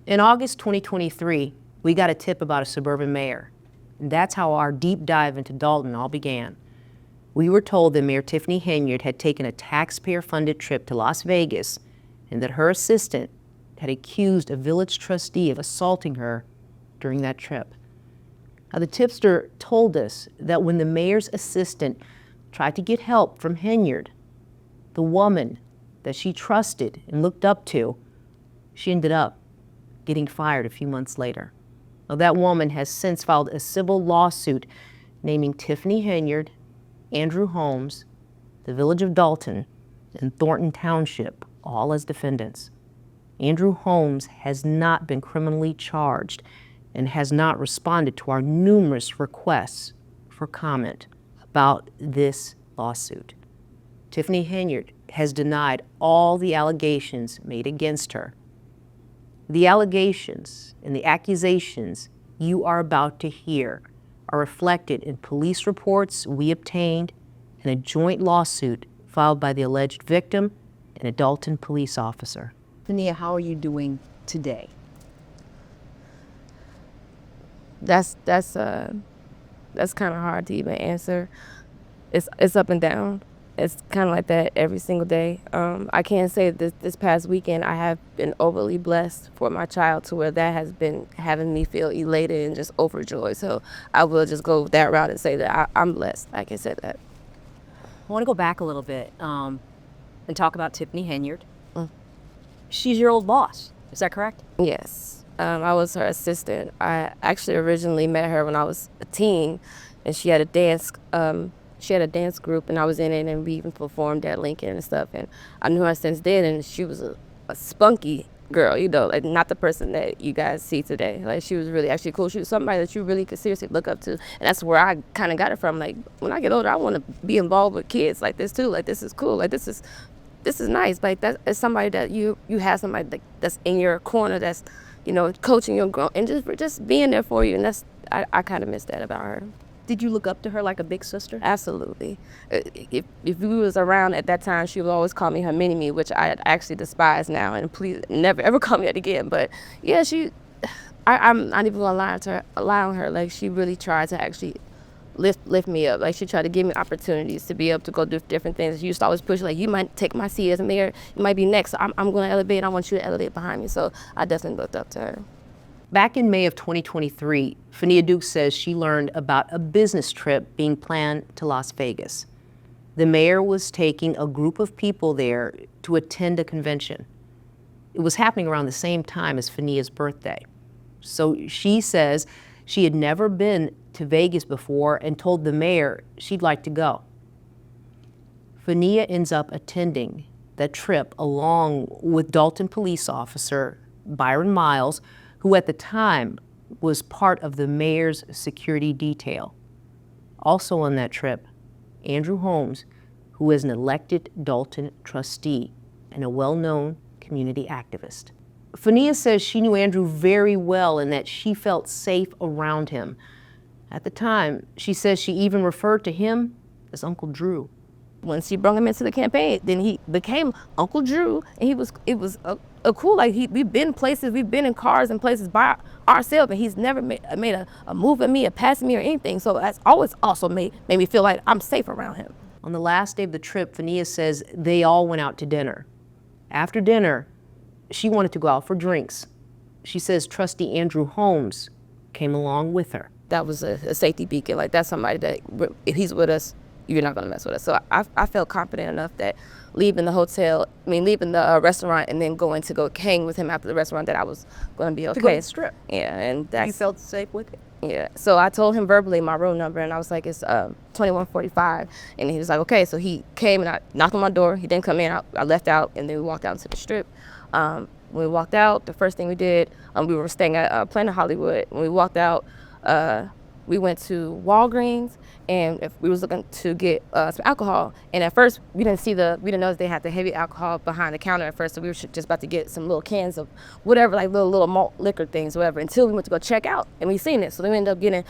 In August 2023, we got a tip about a suburban mayor. And that's how our deep dive into Dolton all began. We were told that Mayor Tiffany Henyard had taken a taxpayer-funded trip to Las Vegas and that her assistant had accused a village trustee of assaulting her during that trip. Now, the tipster told us that when the mayor's assistant tried to get help from Henyard, the woman that she trusted and looked up to, she ended up getting fired a few months later. Now, that woman has since filed a civil lawsuit naming Tiffany Henyard, Andrew Holmes, the village of Dolton, and Thornton Township all as defendants. Andrew Holmes has not been criminally charged and has not responded to our numerous requests for comment about this lawsuit. Tiffany Henyard has denied all the allegations made against her. The allegations and the accusations you are about to hear are reflected in police reports we obtained and a joint lawsuit filed by the alleged victim and a Dolton police officer. Fenia, how are you doing today? That's kind of hard to even answer. It's up and down. It's kind of like that every single day. I can't say this past weekend I have been overly blessed for my child to where that has been having me feel elated and just overjoyed. So I will just go that route and say that I'm blessed. I can say that. I want to go back a little bit and talk about Tiffany Henyard. She's your old boss, is that correct? Yes. I was her assistant. I actually originally met her when I was a teen, and she had a dance group, and I was in it, and we even performed at Lincoln and stuff. And I knew her since then, and she was a spunky girl, you know, like not the person that you guys see today. Like, she was really actually cool. She was somebody that you really could seriously look up to, and that's where I kind of got it from. Like, when I get older, I want to be involved with kids like this too. Like, this is cool. Like, this is nice. Like, that's somebody that you have somebody like that's in your corner, that's, you know, coaching your growth and just being there for you. And that's I kind of miss that about her. Did you look up to her like a big sister? Absolutely. If we was around at that time, she would always call me her mini-me, which I actually despise now. And please never ever call me that again. But yeah, I'm not even gonna lie on her. Like, she really tried to actually lift me up. Like, she tried to give me opportunities to be able to go do different things. She used to always push, like, you might take my seat as a mayor. You might be next. So I'm going to elevate. I want you to elevate behind me. So I definitely looked up to her. Back in May of 2023, Fenia Dukes says she learned about a business trip being planned to Las Vegas. The mayor was taking a group of people there to attend a convention. It was happening around the same time as Fenia's birthday. So she says she had never been to Vegas before and told the mayor she'd like to go. Fenia ends up attending that trip along with Dolton police officer Byron Miles, who at the time was part of the mayor's security detail. Also on that trip, Andrew Holmes, who is an elected Dolton trustee and a well-known community activist. Fenia says she knew Andrew very well and that she felt safe around him. At the time, she says she even referred to him as Uncle Drew. When she brought him into the campaign, then he became Uncle Drew, and it was a cool, like, we've been places, we've been in cars and places by ourselves, and he's never made a move at me, a pass at me or anything. So that's always also made me feel like I'm safe around him. On the last day of the trip, Fenia says they all went out to dinner. After dinner, she wanted to go out for drinks. She says Trustee Andrew Holmes came along with her. That was a safety beacon. Like, that's somebody that if he's with us, you're not gonna mess with us. So I felt confident enough that leaving the restaurant and then going to go hang with him after the restaurant, that I was gonna be okay. To go to the strip. Yeah, and You felt safe with it? Yeah, so I told him verbally my room number, and I was like, it's 2145, and he was like, okay. So he came and I knocked on my door. He didn't come in. I left out, and then we walked out into the strip. When we walked out, the first thing we did, we were staying at Planet Hollywood. When we walked out, we went to Walgreens, and if we was looking to get some alcohol. And at first, we didn't notice they had the heavy alcohol behind the counter at first. So we were just about to get some little cans of whatever, like little malt liquor things, whatever, until we went to go check out, and we seen it. So then we ended up getting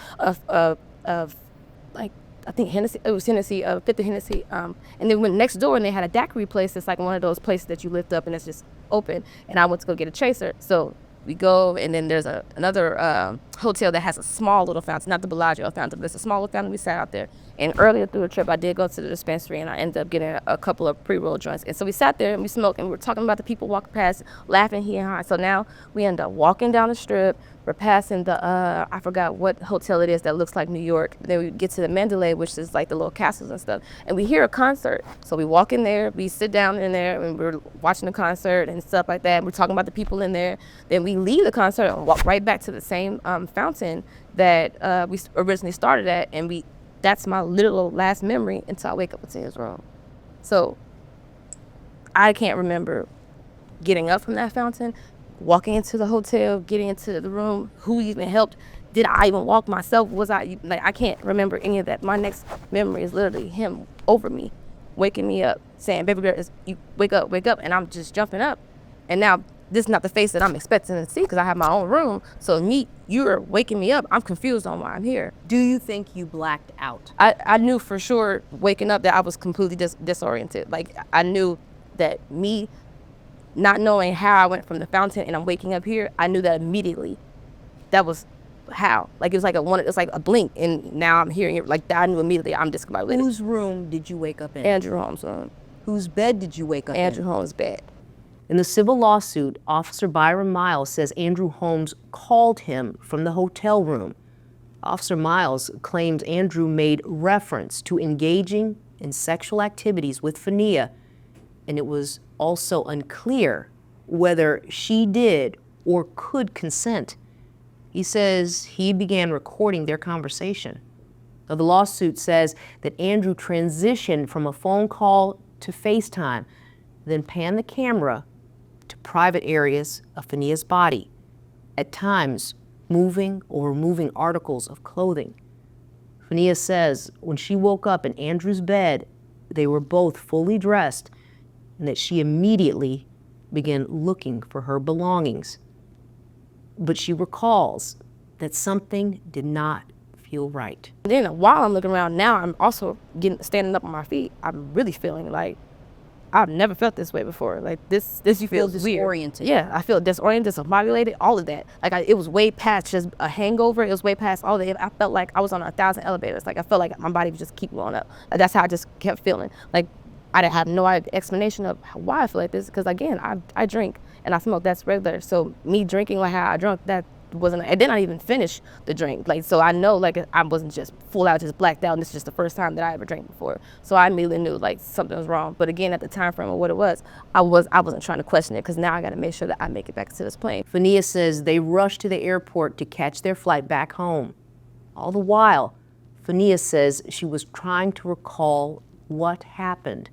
like, I think Hennessy, it was Hennessy, 50 Hennessy. And then we went next door, and they had a daiquiri place. It's like one of those places that you lift up and it's just open. And I went to go get a chaser. So We go, and then there's another hotel that has a small little fountain, not the Bellagio fountain, but it's a small little fountain. We sat out there. And earlier through the trip, I did go to the dispensary, and I ended up getting a couple of pre-roll joints. And so we sat there and we smoked, and we were talking about the people walking past, laughing here and high. So now we end up walking down the strip. We're passing the, I forgot what hotel it is that looks like New York. Then we get to the Mandalay, which is like the little castles and stuff. And we hear a concert. So we walk in there, we sit down in there, and we're watching the concert and stuff like that. We're talking about the people in there. Then we leave the concert and walk right back to the same fountain that we originally started at. And that's my literal last memory until I wake up into his room. So I can't remember getting up from that fountain, walking into the hotel, getting into the room, who even helped. Did I even walk myself? I can't remember any of that. My next memory is literally him over me, waking me up, saying, baby girl, you wake up, and I'm just jumping up. And now this is not the face that I'm expecting to see because I have my own room. So you're waking me up. I'm confused on why I'm here. Do you think you blacked out? I knew for sure waking up that I was completely disoriented. Like I knew that me not knowing how I went from the fountain and I'm waking up here, I knew that immediately. That was how. Like it was like a blink, and now I'm hearing it. Like I knew immediately I'm discombobulated. Whose room did you wake up in? Andrew Holmes' room. Whose bed did you wake up Andrew in? Holmes' bed. In the civil lawsuit, Officer Byron Miles says Andrew Holmes called him from the hotel room. Officer Miles claims Andrew made reference to engaging in sexual activities with Fenia, and it was also unclear whether she did or could consent. He says he began recording their conversation. Now, the lawsuit says that Andrew transitioned from a phone call to FaceTime, then panned the camera to private areas of Fenia's body, at times moving or removing articles of clothing. Fenia says when she woke up in Andrew's bed, they were both fully dressed, and that she immediately began looking for her belongings. But she recalls that something did not feel right. Then while I'm looking around now, I'm also standing up on my feet. I'm really feeling like I've never felt this way before. Like this You feel feels disoriented. Weird. Yeah, I feel disoriented, discombobulated, all of that. Like it was way past just a hangover. It was way past all that. I felt like I was on 1,000 elevators. Like I felt like my body would just keep going up. Like, that's how I just kept feeling. Like I didn't have no explanation of why I feel like this, because again, I drink and I smoke. That's regular. So me drinking like how I drunk, that wasn't, and then I didn't even finish the drink. Like, so I know like I wasn't just full out, just blacked out, and this is just the first time that I ever drank before. So I immediately knew like something was wrong. But again, at the time frame of what it was, I wasn't trying to question it, because now I got to make sure that I make it back to this plane. Fenia says they rushed to the airport to catch their flight back home. All the while, Fenia says she was trying to recall what happened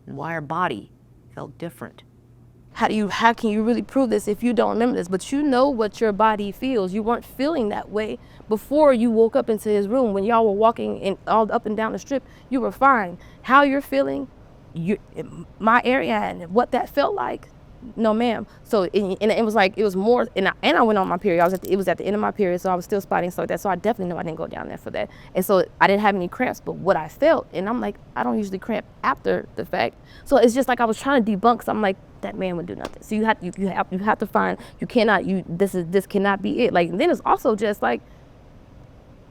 and why her body felt different. How can you really prove this if you don't remember this? But you know what your body feels. You weren't feeling that way before you woke up into his room. When y'all were walking all up and down the strip, you were fine. How you're feeling, my area and what that felt like, no ma'am. So it was like, it was more, and I went on my period. It was at the end of my period, so I was still spotting stuff like that. So I definitely know I didn't go down there for that. And so I didn't have any cramps, but what I felt, and I'm like, I don't usually cramp after the fact. So it's just like I was trying to debunk. So I'm like, that man would do nothing. So you have to find, this cannot be it. Like, and then it's also just like,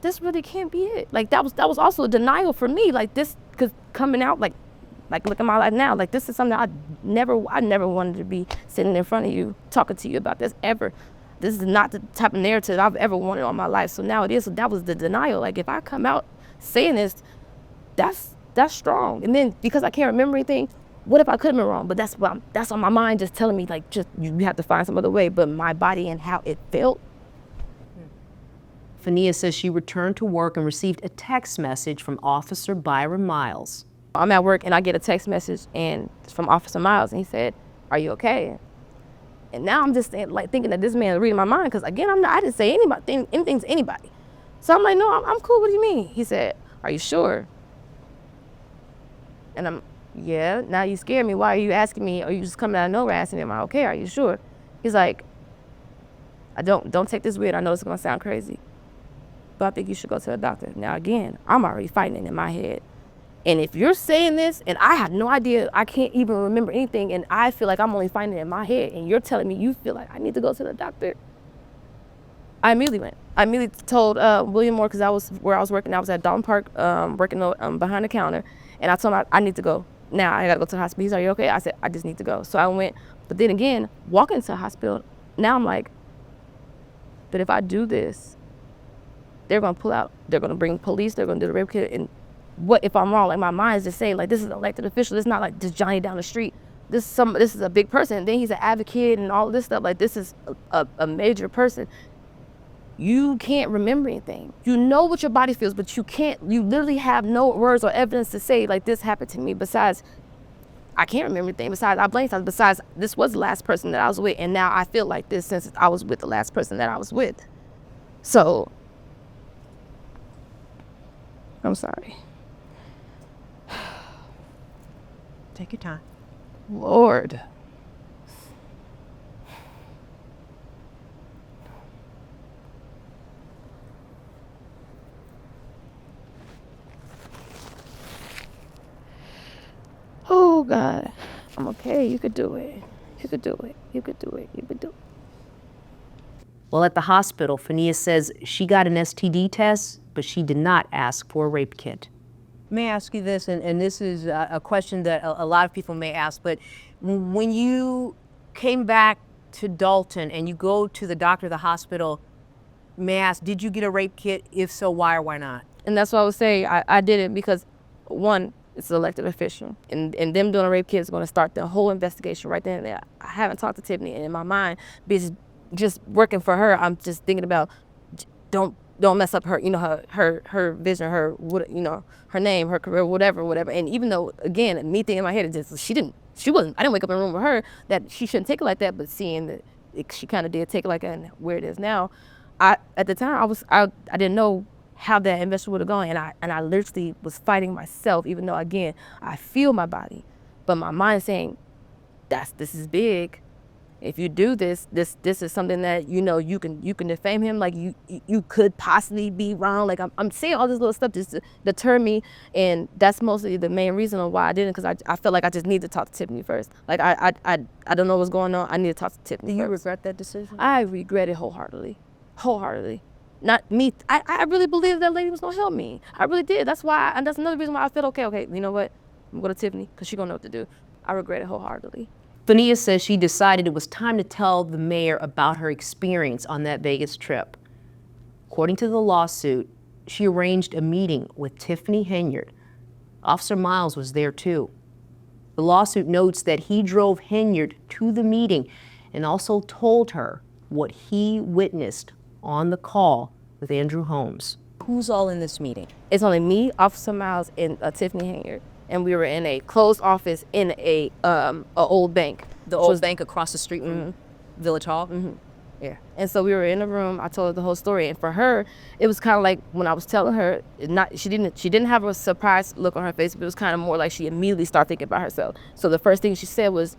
this really can't be it. Like that was also a denial for me. Like this, cause coming out like look at my life now. Like this is something I never wanted to be sitting in front of you, talking to you about this ever. This is not the type of narrative I've ever wanted on my life. So now it is. So that was the denial. Like if I come out saying this, that's strong. And then because I can't remember anything, what if I could have been wrong? But that's on my mind, just telling me like, just you have to find some other way. But my body and how it felt. Fenia says she returned to work and received a text message from Officer Byron Miles. I'm at work and I get a text message and it's from Officer Miles, and he said, "Are you okay?" And now I'm just thinking that this man is reading my mind, because again, I didn't say anything to anybody. So I'm like, no, I'm cool. What do you mean? He said, "Are you sure?" And I'm, yeah. Now you scared me. Why are you asking me? Or you just coming out of nowhere asking me, "Am I okay? Are you sure?" He's like, don't take this weird. I know it's gonna sound crazy, but I think you should go to the doctor. Now again, I'm already fighting it in my head. And if you're saying this, and I have no idea, I can't even remember anything, and I feel like I'm only finding it in my head, and you're telling me you feel like I need to go to the doctor, I immediately went. I immediately told William Moore, because I was where I was working. I was at Dolton Park working behind the counter, and I told him I need to go. Now I got to go to the hospital. He's like, "Are you okay?" I said, "I just need to go." So I went. But then again, walking to the hospital, now I'm like, but if I do this, they're going to pull out. They're going to bring police. They're going to do the rape kit. And what if I'm wrong? Like, my mind is just saying, like, this is an elected official. It's not like just Johnny down the street. This is a big person. And then he's an advocate and all this stuff. Like, this is a major person. You can't remember anything. You know what your body feels, but you literally have no words or evidence to say, like, this happened to me. Besides, I can't remember anything. Besides, I blame something. Besides, this was the last person that I was with, and now I feel like this since I was with the last person that I was with. So, I'm sorry. Take your time. Lord. Oh, God. I'm okay. You could do it. You could do it. You could do it. You could do it. Well, at the hospital, Fenia says she got an STD test, but she did not ask for a rape kit. May I ask you this, and this is a question that a lot of people may ask, but when you came back to Dolton and you go to the doctor, the hospital, may I ask, did you get a rape kit? If so, why or why not? And that's what I was saying. I did it because, one, it's an elected official, and them doing a rape kit is going to start the whole investigation right then and there. I haven't talked to Tiffany, and in my mind, just working for her, I'm just thinking about don't mess up her, her vision, her name, her career, whatever. And even though, again, me thinking in my head, I didn't wake up in a room with her that she shouldn't take it like that, but seeing that she kind of did take it like that, and where it is now, at the time I didn't know how that investigation would have gone, and I literally was fighting myself, even though, again, I feel my body, but my mind saying, this is big. If you do this is something that you can defame him, like you could possibly be wrong. Like I'm saying all this little stuff just to deter me, and that's mostly the main reason why I didn't, because I felt like I just need to talk to Tiffany first. Like I don't know what's going on. I need to talk to Tiffany. Do you first. regret that decision? I regret it wholeheartedly. Not me. I really believed that lady was gonna help me. I really did. That's why, and that's another reason why I felt okay. You know what? I'm going to Tiffany because she's gonna know what to do. I regret it wholeheartedly. Fenia says she decided it was time to tell the mayor about her experience on that Vegas trip. According to the lawsuit, she arranged a meeting with Tiffany Henyard. Officer Miles was there too. The lawsuit notes that he drove Henyard to the meeting and also told her what he witnessed on the call with Andrew Holmes. Who's all in this meeting? It's only me, Officer Miles, and Tiffany Henyard. And we were in a closed office in a old bank. The old bank across the street from Village Hall? Mm-hmm. Yeah. And so we were in a room. I told her the whole story. And for her, it was kind of like when I was telling her, she didn't have a surprised look on her face, but it was kind of more like she immediately started thinking about herself. So the first thing she said was,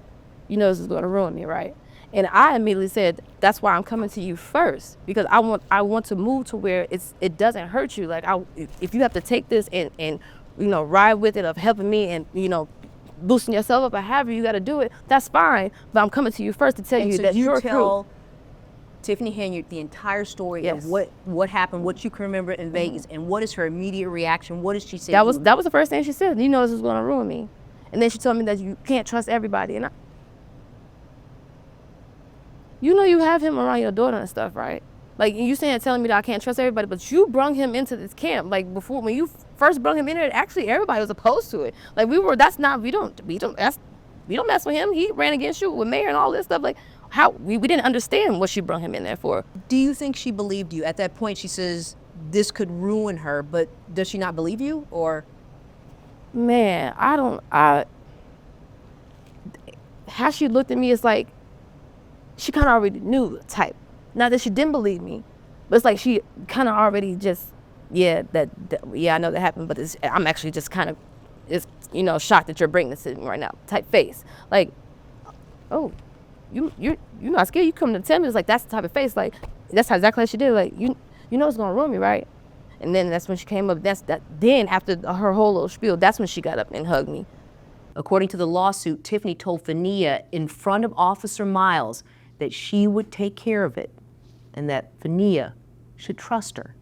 this is going to ruin me, right? And I immediately said, that's why I'm coming to you first, because I want to move to where it doesn't hurt you. Like if you have to take this and ride with it of helping me and, boosting yourself up or however you got to do it, that's fine. But I'm coming to you first to tell you that you're true. Tell Tiffany Henyard the entire story of what happened, what you can remember in Vegas, and what is her immediate reaction? What did she say? That was the first thing she said. This is going to ruin me. And then she told me that you can't trust everybody. And you have him around your daughter and stuff, right? Like, you telling me that I can't trust everybody, but you brung him into this camp. Like, before, when you first brung him in there, actually everybody was opposed to it. Like, we don't mess with him. He ran against you with mayor and all this stuff. Like, we didn't understand what she brung him in there for. Do you think she believed you? At that point, she says this could ruin her, but does she not believe you, or? Man, how she looked at me is like, she kind of already knew the type. Not that she didn't believe me, but it's like she kind of already just, I know that happened, but I'm actually just kind of, shocked that you're bringing this to me right now, type face. Like, oh, you're not scared? You come to tell me? It's like, that's the type of face. Like, that's exactly how she did. Like, it's gonna ruin me, right? And then that's when she came up. Then after her whole little spiel, that's when she got up and hugged me. According to the lawsuit, Tiffany told Fenia in front of Officer Miles that she would take care of it and that Fenia should trust her.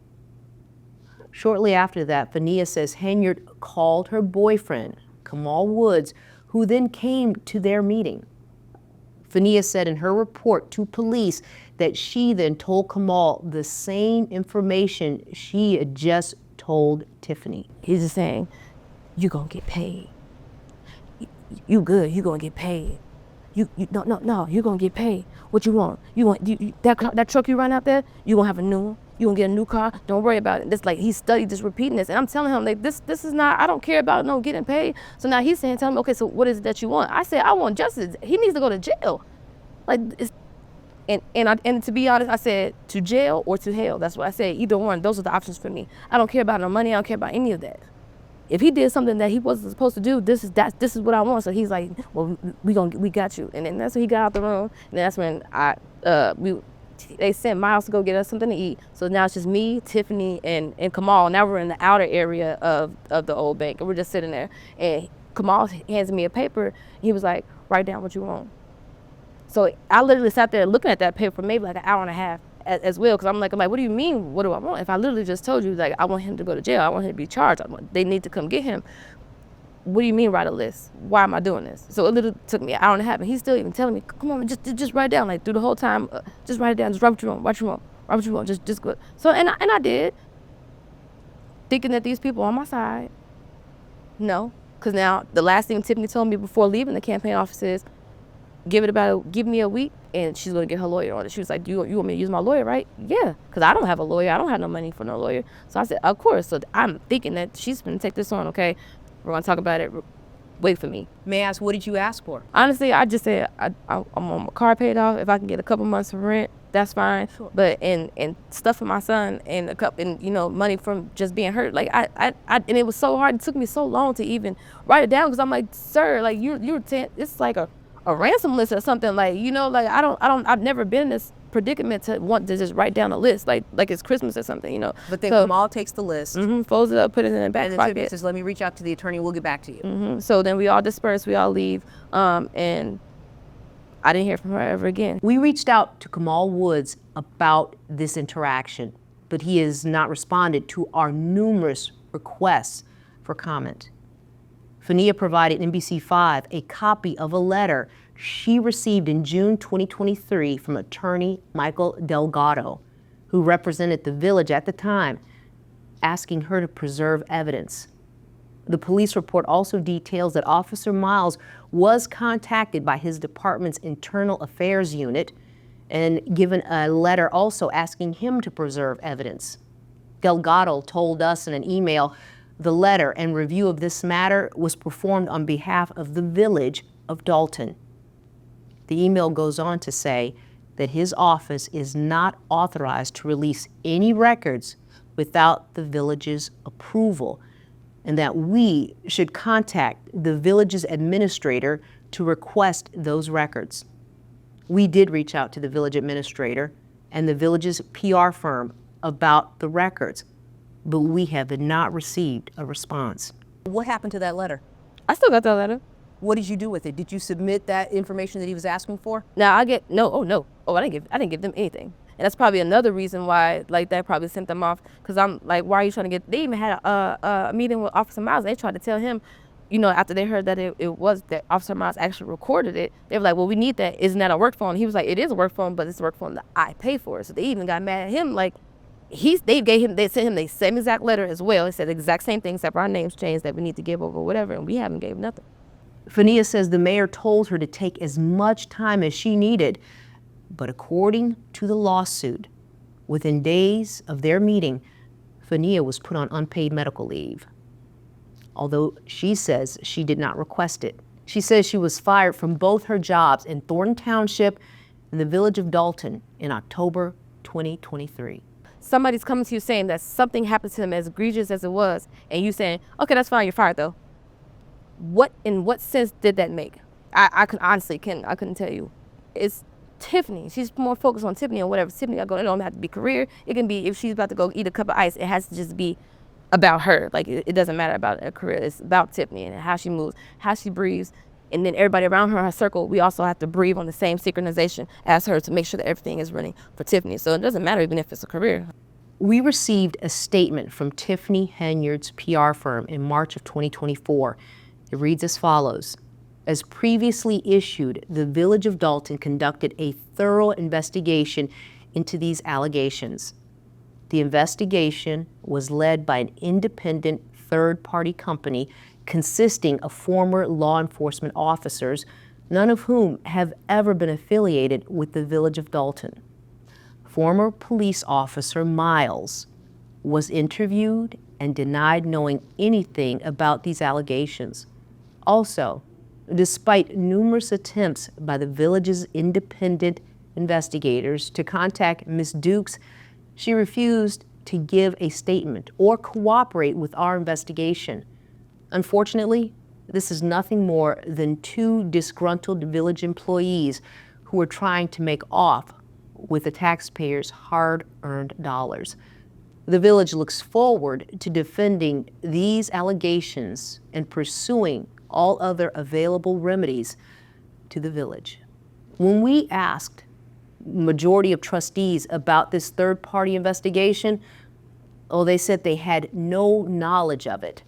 Shortly after that, Fenia says Henyard called her boyfriend, Kamal Woods, who then came to their meeting. Fenia said in her report to police that she then told Kamal the same information she had just told Tiffany. He's just saying, you gonna get paid. You good, you gonna get paid. No, you gonna get paid. What you want? That truck you run out there, you gonna have a new one. You gonna get a new car. Don't worry about it. This like he studied just repeating this, and I'm telling him like this is not. I don't care about no getting paid. So now he's saying, tell me, okay, so what is it that you want? I said I want justice. He needs to go to jail. Like it's, and to be honest, I said to jail or to hell. That's what I said. Either one. Those are the options for me. I don't care about no money. I don't care about any of that. If he did something that he wasn't supposed to do, this is what I want. So he's like, well, we got you. And then that's when he got out the room. And that's when they sent Miles to go get us something to eat. So now it's just me, Tiffany, and Kamal. Now we're in the outer area of the old bank, and we're just sitting there. And Kamal hands me a paper. He was like, write down what you want. So I literally sat there looking at that paper for maybe like an hour and a half as well, because I'm like, what do you mean? What do I want? If I literally just told you, like, I want him to go to jail, I want him to be charged, they need to come get him. What do you mean write a list? Why am I doing this? So it literally took me an hour and a half, and he's still even telling me, come on, just write it down, like through the whole time, just write it down, just write what you want, just go. So and I did, thinking that these people on my side. No, because now the last thing Tiffany told me before leaving the campaign office is, give me a week, and she's gonna get her lawyer on it. She was like, you want me to use my lawyer, right? Yeah, because I don't have a lawyer. I don't have no money for no lawyer. So I said, of course. So I'm thinking that she's gonna take this on. Okay, we're gonna talk about it. Wait for me. May I ask, what did you ask for? Honestly, I just said I'm on my car paid off. If I can get a couple months of rent, that's fine. Sure. But and stuff for my son and money from just being hurt. Like I and it was so hard. It took me so long to even write it down, because I'm like, sir, like it's like a ransom list or something, like, like I've never been in this predicament to want to just write down a list like it's Christmas or something, But then Kamal takes the list, folds it up, put it in the back pocket, and says, let me reach out to the attorney, we'll get back to you. So then we all disperse, we all leave, and I didn't hear from her ever again. We reached out to Kamal Woods about this interaction, but he has not responded to our numerous requests for comment. Fenia provided NBC5 a copy of a letter she received in June 2023 from attorney Michael Delgado, who represented the village at the time, asking her to preserve evidence. The police report also details that Officer Miles was contacted by his department's internal affairs unit and given a letter also asking him to preserve evidence. Delgado told us in an email, the letter and review of this matter was performed on behalf of the village of Dolton. The email goes on to say that his office is not authorized to release any records without the village's approval, and that we should contact the village's administrator to request those records. We did reach out to the village administrator and the village's PR firm about the records, but we have not received a response. What happened to that letter? I still got that letter. What did you do with it? Did you submit that information that he was asking for? Now I didn't give them anything. And that's probably another reason why, like, that probably sent them off. Because I'm like, why are you trying to get, they even had a meeting with Officer Miles. They tried to tell him, after they heard that it was that Officer Miles actually recorded it, they were like, well, we need that. Isn't that a work phone? He was like, it is a work phone, but it's a work phone that I pay for. So they even got mad at him, like, they sent him the same exact letter as well. It said the exact same thing, except for our names changed, that we need to give over whatever, and we haven't gave nothing. Fenia says the mayor told her to take as much time as she needed, but according to the lawsuit, within days of their meeting, Fenia was put on unpaid medical leave. Although she says she did not request it. She says she was fired from both her jobs in Thornton Township and the village of Dolton in October 2023. Somebody's coming to you saying that something happened to them as egregious as it was, and you saying, okay, that's fine, you're fired though. In what sense did that make? I couldn't tell you. Tiffany. She's more focused on Tiffany and whatever Tiffany got going. It don't have to be career. It can be if she's about to go eat a cup of ice. It has to just be about her. Like it doesn't matter about her career. It's about Tiffany and how she moves, how she breathes. And then everybody around her circle, we also have to breathe on the same synchronization as her to make sure that everything is running for Tiffany. So it doesn't matter even if it's a career. We received a statement from Tiffany Henyard's PR firm in March of 2024. It reads as follows. As previously issued, the Village of Dolton conducted a thorough investigation into these allegations. The investigation was led by an independent third-party company consisting of former law enforcement officers, none of whom have ever been affiliated with the Village of Dolton. Former police officer Miles was interviewed and denied knowing anything about these allegations. Also, despite numerous attempts by the village's independent investigators to contact Ms. Dukes, she refused to give a statement or cooperate with our investigation. Unfortunately, this is nothing more than two disgruntled village employees who are trying to make off with the taxpayers' hard-earned dollars. The village looks forward to defending these allegations and pursuing all other available remedies to the village. When we asked majority of trustees about this third-party investigation, they said they had no knowledge of it.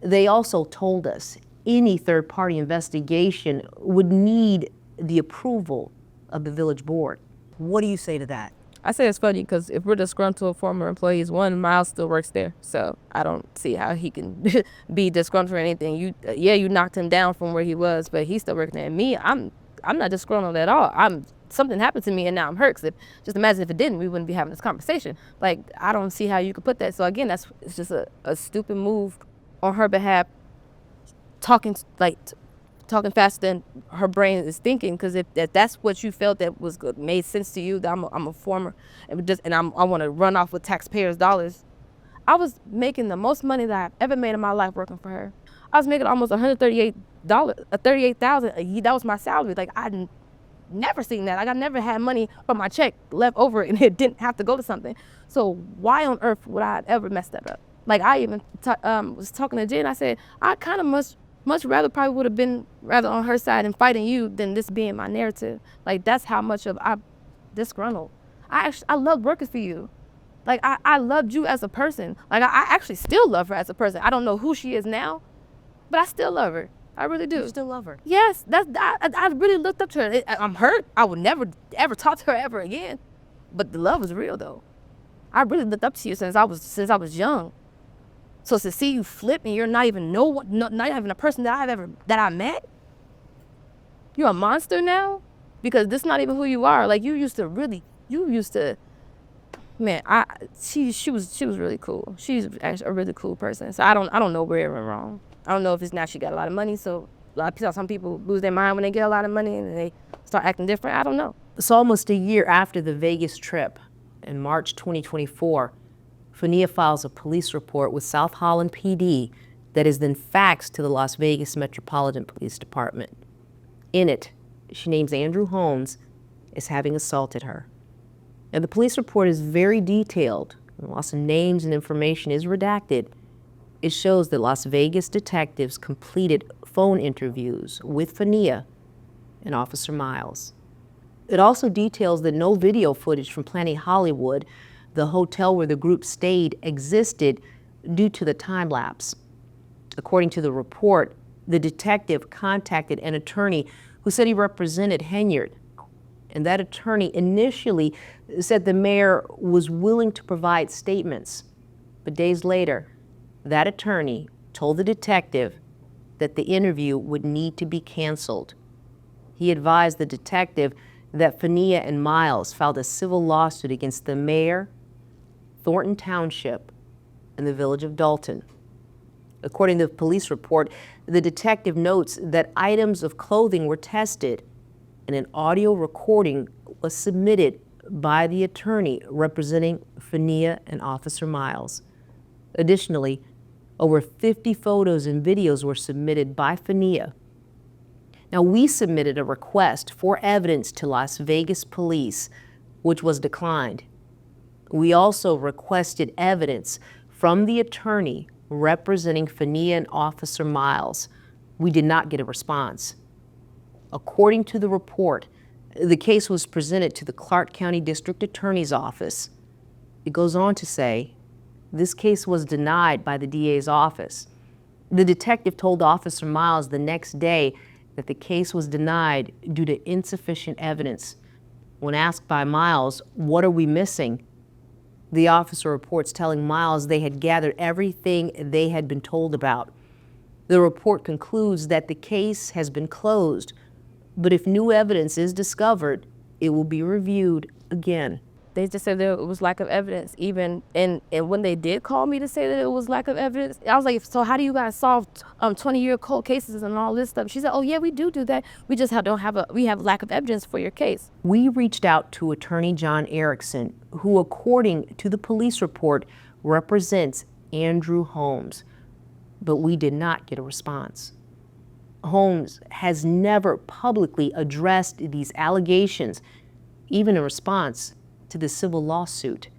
They also told us any third-party investigation would need the approval of the village board. What do you say to that? I say it's funny because if we're disgruntled former employees, one, Miles still works there, so I don't see how he can be disgruntled or anything. You knocked him down from where he was, but he's still working there. And me, I'm not disgruntled at all. Something happened to me and now I'm hurt. Just imagine if it didn't, we wouldn't be having this conversation. Like, I don't see how you could put that. So again, it's just a stupid move on her behalf, talking faster than her brain is thinking. Because if that's what you felt that was good, made sense to you, that I'm a former, and I want to run off with taxpayers' dollars. I was making the most money that I've ever made in my life working for her. I was making almost $138,000 a year. That was my salary. Like, I'd never seen that. Like, I never had money from my check left over and it didn't have to go to something. So why on earth would I ever mess that up? Like, I even was talking to Jen. I said, I kind of much rather probably would have been rather on her side and fighting you than this being my narrative. Like, that's how much of I'm disgruntled. I loved working for you. Like, I loved you as a person. Like, I actually still love her as a person. I don't know who she is now, but I still love her. I really do. You still love her? Yes, I really looked up to her. I'm hurt. I would never ever talk to her ever again. But the love is real though. I really looked up to you since I was young. So to see you flip and you're not even not even a person that I met. You're a monster now, because this is not even who you are. Like, you used to. Man, she was really cool. She's actually a really cool person. So I don't know where it went wrong. I don't know if it's now she got a lot of money, so some people lose their mind when they get a lot of money and they start acting different. I don't know. It's almost a year after the Vegas trip. In March 2024, Fenia files a police report with South Holland PD that is then faxed to the Las Vegas Metropolitan Police Department. In it, she names Andrew Holmes as having assaulted her. And the police report is very detailed. Lots of names and information is redacted. It shows that Las Vegas detectives completed phone interviews with Fenia and Officer Miles. It also details that no video footage from Planet Hollywood, the hotel where the group stayed, existed due to the time lapse. According to the report, the detective contacted an attorney who said he represented Henyard. And that attorney initially said the mayor was willing to provide statements. But days later, that attorney told the detective that the interview would need to be canceled. He advised the detective that Fenia and Miles filed a civil lawsuit against the mayor, Thornton Township, and the village of Dolton. According to the police report, the detective notes that items of clothing were tested and an audio recording was submitted by the attorney representing Fenia and Officer Miles. Additionally, over 50 photos and videos were submitted by Fenia. Now, we submitted a request for evidence to Las Vegas police, which was declined. We also requested evidence from the attorney representing Fenia and Officer Miles. We did not get a response. According to the report, the case was presented to the Clark County District Attorney's Office. It goes on to say, this case was denied by the DA's office. The detective told Officer Miles the next day that the case was denied due to insufficient evidence. When asked by Miles, what are we missing? The officer reports telling Miles they had gathered everything they had been told about. The report concludes that the case has been closed, but if new evidence is discovered, it will be reviewed again. They just said there was lack of evidence. Even and when they did call me to say that it was lack of evidence, I was like, so how do you guys solve 20-year cold cases and all this stuff? She said, oh yeah, we do that. We just we have lack of evidence for your case. We reached out to Attorney John Erickson, who, according to the police report, represents Andrew Holmes, but we did not get a response. Holmes has never publicly addressed these allegations, even in response to the civil lawsuit.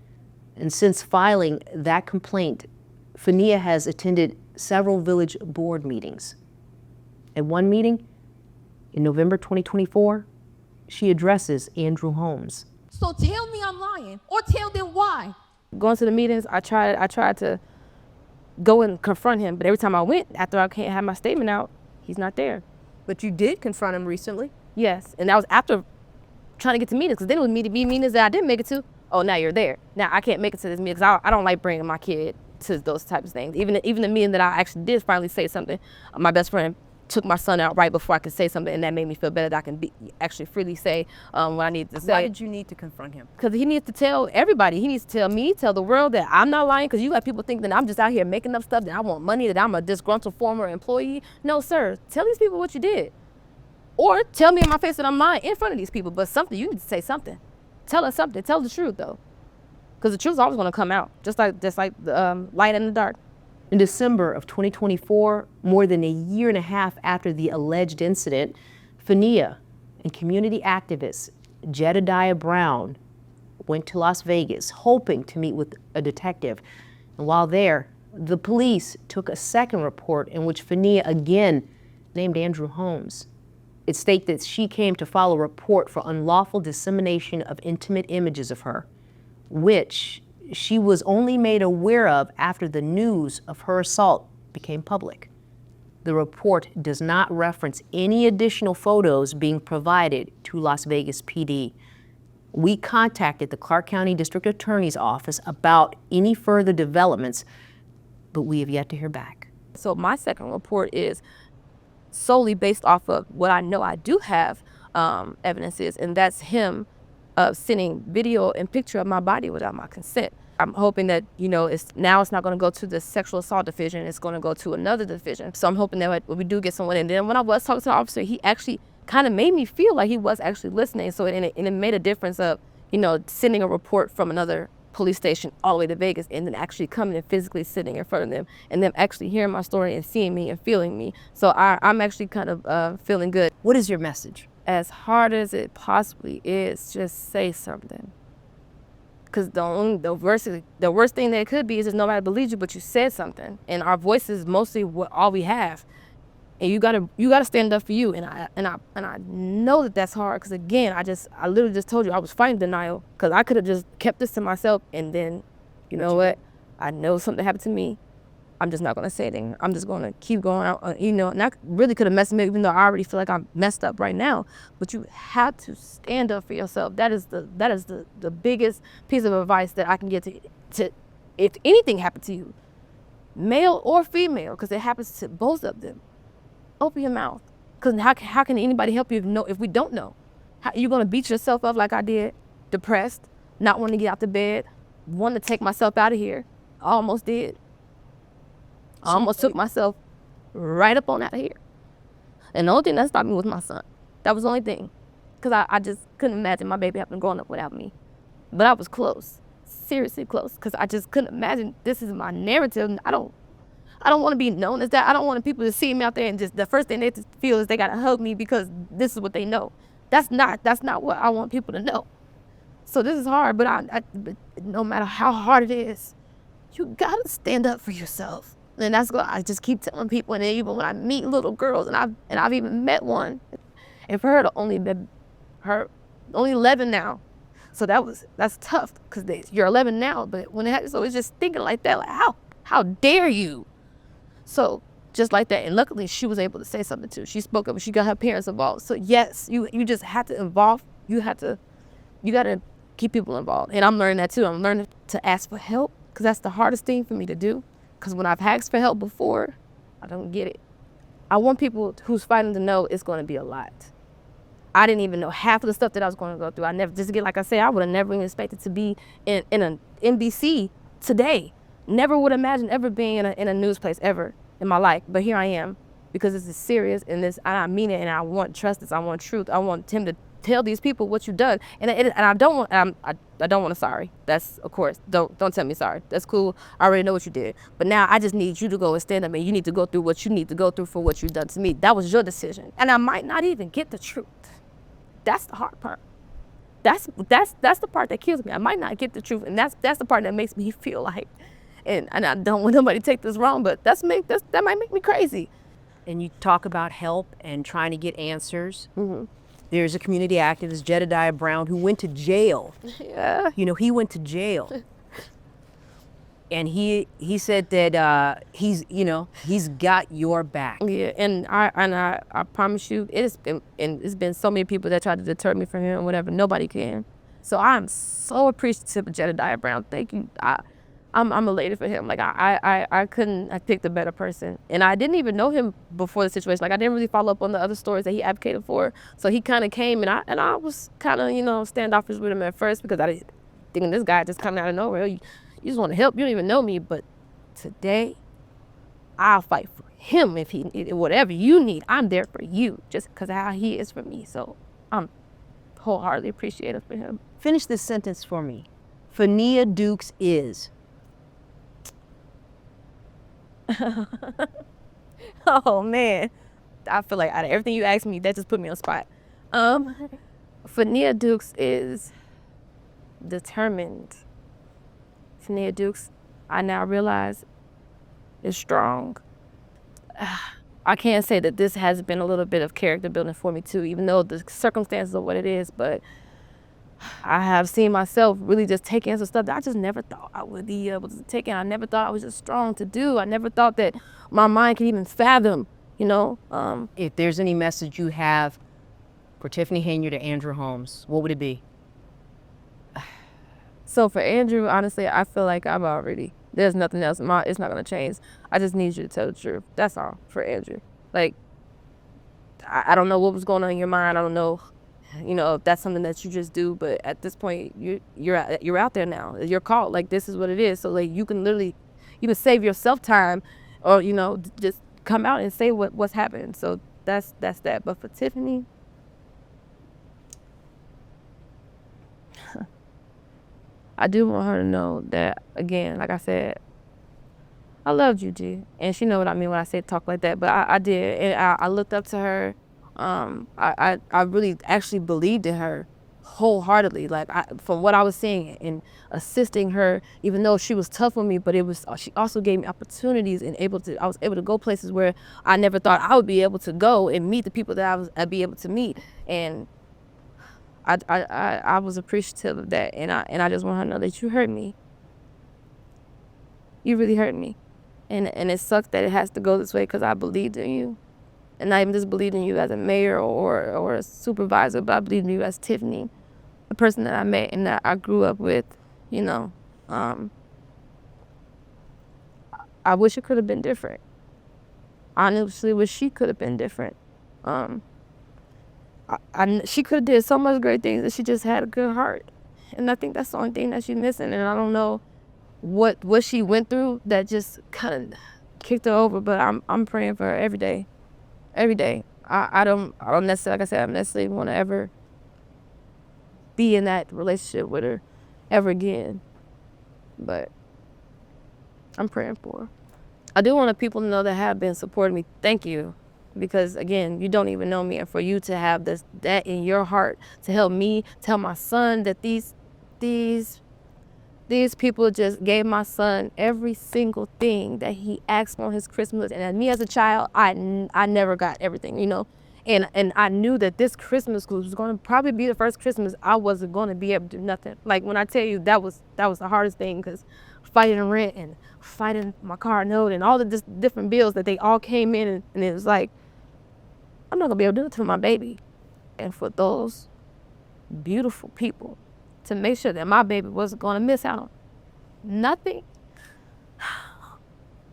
And since filing that complaint, Fenia has attended several village board meetings. At one meeting, in November 2024, she addresses Andrew Holmes. So tell me I'm lying, or tell them why. Going to the meetings, I tried to go and confront him, but every time I went, after I can't have my statement out, he's not there. But you did confront him recently. Yes, and that was after trying to get to meetings, because then it was meetings that I didn't make it to. Oh, now you're there. Now I can't make it to this meeting because I don't like bringing my kid to those types of things. Even the meeting that I actually did finally say something, my best friend took my son out right before I could say something, and that made me feel better that I can actually freely say what I need to say. Why did you need to confront him? Because he needs to tell everybody. He needs to tell me, tell the world that I'm not lying, because you got people think that I'm just out here making up stuff, that I want money, that I'm a disgruntled former employee. No, sir. Tell these people what you did. Or tell me in my face that I'm lying in front of these people, but something, you need to say something. Tell us something. Tell the truth, though. Because the truth's always going to come out, just like the light in the dark. In December of 2024, more than a year and a half after the alleged incident, Fenia and community activist Jedediah Brown went to Las Vegas hoping to meet with a detective. And while there, the police took a second report in which Fenia again named Andrew Holmes. It states that she came to file a report for unlawful dissemination of intimate images of her, which she was only made aware of after the news of her assault became public. The report does not reference any additional photos being provided to Las Vegas PD. We contacted the Clark County District Attorney's Office about any further developments, but we have yet to hear back. So my second report is solely based off of what I know I do have evidence is, and that's him sending video and picture of my body without my consent. I'm hoping that, it's not going to go to the sexual assault division, it's going to go to another division. So I'm hoping that we do get someone. And then when I was talking to the officer, he actually kind of made me feel like he was actually listening. So it made a difference of, sending a report from another police station all the way to Vegas, and then actually coming and physically sitting in front of them, and them actually hearing my story and seeing me and feeling me. So I'm actually kind of feeling good. What is your message? As hard as it possibly is, just say something. Because the worst thing that it could be is that nobody believes you, but you said something. And our voice is mostly all we have. And you gotta stand up for you. And I know that that's hard, because again, I literally just told you I was fighting denial, because I could have just kept this to myself, and then, you know what? I know something happened to me. I'm just not gonna say anything. I'm just gonna keep going out, and I really could have messed me up, even though I already feel like I'm messed up right now. But you have to stand up for yourself. That is the biggest piece of advice that I can get to if anything happened to you, male or female, because it happens to both of them. Open your mouth, because how can anybody help you if we don't know? How you gonna beat yourself up like I did, depressed, not wanting to get out the bed, wanting to take myself out of here? I almost did. I almost took myself right up on out of here. And the only thing that stopped me was my son. That was the only thing, because I just couldn't imagine my baby having grown up without me. But I was close, seriously close, because I just couldn't imagine this is my narrative. I don't want to be known as that. I don't want people to see me out there and just the first thing they feel is they got to hug me because this is what they know. That's not what I want people to know. So this is hard, but but no matter how hard it is, you got to stand up for yourself. And that's what I just keep telling people. And even when I meet little girls, and I've even met one, and for her to only been only 11 now. So that's tough because you're 11 now, but so it's just thinking like that, like how dare you? So just like that, and luckily she was able to say something too. She spoke up, she got her parents involved. So yes, you just have to involve. You got to keep people involved, and I'm learning that too. I'm learning to ask for help because that's the hardest thing for me to do. Because when I've asked for help before, I don't get it. I want people who's fighting to know it's going to be a lot. I didn't even know half of the stuff that I was going to go through. Like I said, I would have never even expected to be in an NBC today. Never would imagine ever being in a news place ever in my life. But here I am because this is serious and I mean it, and I want justice. I want truth. I want him to tell these people what you've done. And I don't want a sorry. That's, of course, don't tell me sorry. That's cool. I already know what you did. But now I just need you to go and stand up, and you need to go through what you need to go through for what you've done to me. That was your decision. And I might not even get the truth. That's the hard part. That's the part that kills me. I might not get the truth, and that's the part that makes me feel like, and I don't want nobody to take this wrong, but that might make me crazy. And you talk about help and trying to get answers. Mm-hmm. There's a community activist, Jedediah Brown, who went to jail. Yeah. You know, he went to jail. And he said that he's got your back. Yeah, and I promise you, it's been so many people that tried to deter me from him or whatever. Nobody can. So I'm so appreciative of Jedediah Brown. Thank you. I'm elated for him. Like I picked a better person, and I didn't even know him before the situation. Like I didn't really follow up on the other stories that he advocated for. So he kind of came, and I was kind of standoffish with him at first because I didn't thinking this guy just coming out of nowhere. You just want to help. You don't even know me. But today, I'll fight for him if whatever you need. I'm there for you just because of how he is for me. So I'm wholeheartedly appreciative for him. Finish this sentence for me. Fenia Dukes is. Oh man, I feel like out of everything you asked me, that just put me on the spot. Fenia Dukes is determined. Fenia Dukes, I now realize, is strong. I can't say that this has been a little bit of character building for me too, even though the circumstances are what it is, but I have seen myself really just take in some stuff that I just never thought I would be able to take in. I never thought I was just strong to do. I never thought that my mind could even fathom, If there's any message you have for Tiffany Henyard or Andrew Holmes, what would it be? So for Andrew, honestly, I feel like there's nothing else. It's not going to change. I just need you to tell the truth. That's all for Andrew. Like, I don't know what was going on in your mind. I don't know, if that's something that you just do. But at this point, you're out there now. You're caught. Like, this is what it is. So, like, you can save yourself time or, just come out and say what's happened. So that's that. But for Tiffany, I do want her to know that, again, like I said, I loved you, G. And she know what I mean when I say talk like that. But I did. And I looked up to her. I really actually believed in her wholeheartedly. Like, from what I was seeing and assisting her, even though she was tough on me, but she also gave me opportunities and I was able to go places where I never thought I would be able to go and meet the people that I'd be able to meet. And I was appreciative of that, and I just want her to know that you hurt me. You really hurt me, and it sucks that it has to go this way because I believed in you, and not even just believed in you as a mayor or a supervisor, but I believed in you as Tiffany, the person that I met and that I grew up with. I wish it could have been different. I honestly wish she could have been different. She could have did so much great things, and she just had a good heart, and I think that's the only thing that she's missing. And I don't know what she went through that just kind of kicked her over, but I'm praying for her every day. I don't necessarily, like I said, I don't necessarily want to ever be in that relationship with her ever again, but I'm praying for her. I do want people to know that have been supporting me. Thank you. Because again, you don't even know me, and for you to have that in your heart to help me tell my son that these people just gave my son every single thing that he asked for on his Christmas. And me as a child, I never got everything, you know. And I knew that this Christmas was going to probably be the first Christmas I wasn't going to be able to do nothing. Like when I tell you that was the hardest thing, because fighting rent and fighting my car note and all the different bills that they all came in, and it was like, I'm not going to be able to do it to my baby. And for those beautiful people to make sure that my baby wasn't going to miss out on nothing,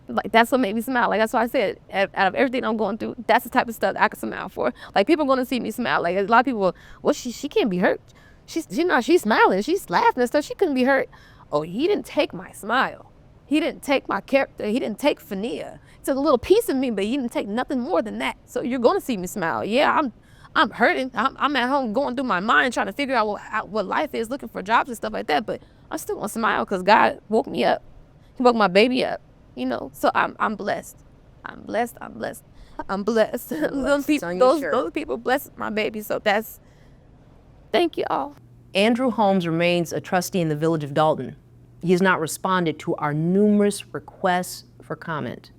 like that's what made me smile. Like that's why I said, out of everything I'm going through, that's the type of stuff that I can smile for. Like people are going to see me smile. Like a lot of people, well, she can't be hurt. She's smiling, she's laughing and stuff. She couldn't be hurt. Oh, he didn't take my smile. He didn't take my character. He didn't take Fenia. He took a little piece of me, but he didn't take nothing more than that. So you're going to see me smile. Yeah, I'm hurting. I'm at home going through my mind trying to figure out what life is, looking for jobs and stuff like that. But I still want to smile because God woke me up. He woke my baby up, you know. So I'm blessed. I'm blessed. I'm blessed. I'm blessed. Those people blessed my baby. So thank you all. Andrew Holmes remains a trustee in the Village of Dolton. He has not responded to our numerous requests for comment.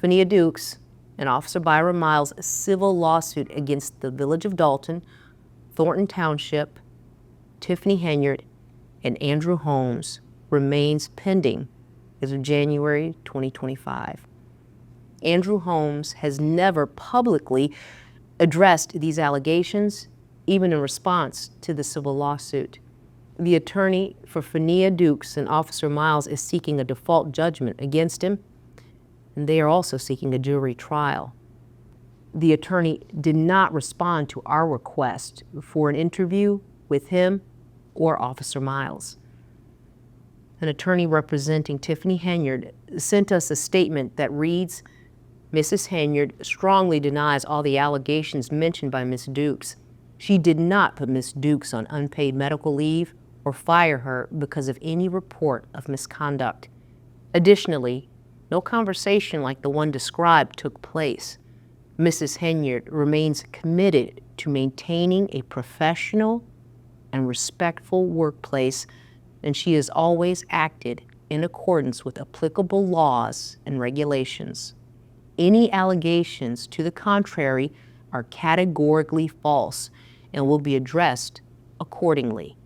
Fenia Dukes and Officer Byron Miles' civil lawsuit against the Village of Dolton, Thornton Township, Tiffany Henyard, and Andrew Holmes remains pending as of January 2025. Andrew Holmes has never publicly addressed these allegations, even in response to the civil lawsuit. The attorney for Fenia Dukes and Officer Miles is seeking a default judgment against him, and they are also seeking a jury trial. The attorney did not respond to our request for an interview with him or Officer Miles. An attorney representing Tiffany Henyard sent us a statement that reads, Mrs. Henyard strongly denies all the allegations mentioned by Ms. Dukes. She did not put Ms. Dukes on unpaid medical leave or fire her because of any report of misconduct. Additionally, no conversation like the one described took place. Mrs. Henyard remains committed to maintaining a professional and respectful workplace, and she has always acted in accordance with applicable laws and regulations. Any allegations to the contrary are categorically false and will be addressed accordingly.